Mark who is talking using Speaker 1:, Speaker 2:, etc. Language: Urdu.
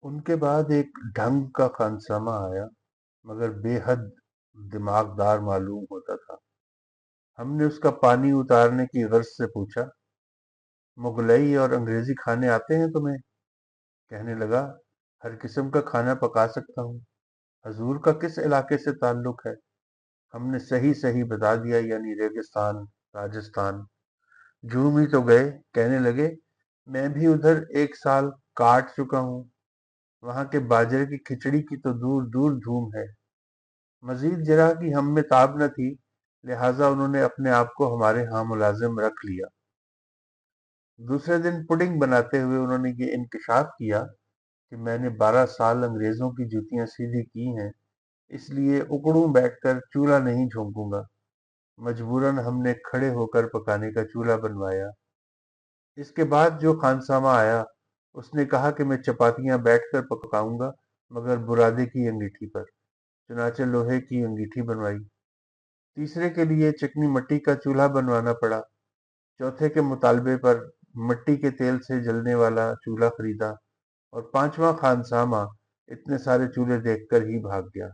Speaker 1: ان کے بعد ایک ڈھنگ کا خانسامہ آیا، مگر بے حد دماغدار معلوم ہوتا تھا۔ ہم نے اس کا پانی اتارنے کی غرض سے پوچھا، مغلئی اور انگریزی کھانے آتے ہیں تمہیں؟ کہنے لگا، ہر قسم کا کھانا پکا سکتا ہوں۔ حضور کا کس علاقے سے تعلق ہے؟ ہم نے صحیح صحیح بتا دیا، یعنی ریگستان، راجستھان۔ جھوم ہی تو گئے، کہنے لگے، میں بھی ادھر 1 سال کاٹ چکا ہوں، وہاں کے باجرے کی کھچڑی کی تو دور دور دھوم ہے۔ مزید جرح کی ہم میں تاب نہ تھی، لہٰذا انہوں نے اپنے آپ کو ہمارے ہاں ملازم رکھ لیا۔ دوسرے دن پڈنگ بناتے ہوئے انہوں نے یہ انکشاف کیا کہ میں نے 12 سال انگریزوں کی جوتیاں سیدھی کی ہیں، اس لیے اکڑوں بیٹھ کر چولہا نہیں جھونکوں گا۔ مجبوراً ہم نے کھڑے ہو کر پکانے کا چولہا بنوایا۔ اس کے بعد جو خانسامہ آیا، اس نے کہا کہ میں چپاتیاں بیٹھ کر پکاؤں گا، مگر برادے کی انگیٹھی پر۔ چنانچہ لوہے کی انگیٹھی بنوائی۔ تیسرے کے لیے چکنی مٹی کا چولہا بنوانا پڑا۔ چوتھے کے مطالبے پر مٹی کے تیل سے جلنے والا چولہا خریدا، اور پانچواں خانسامہ اتنے سارے چولہے دیکھ کر ہی بھاگ گیا۔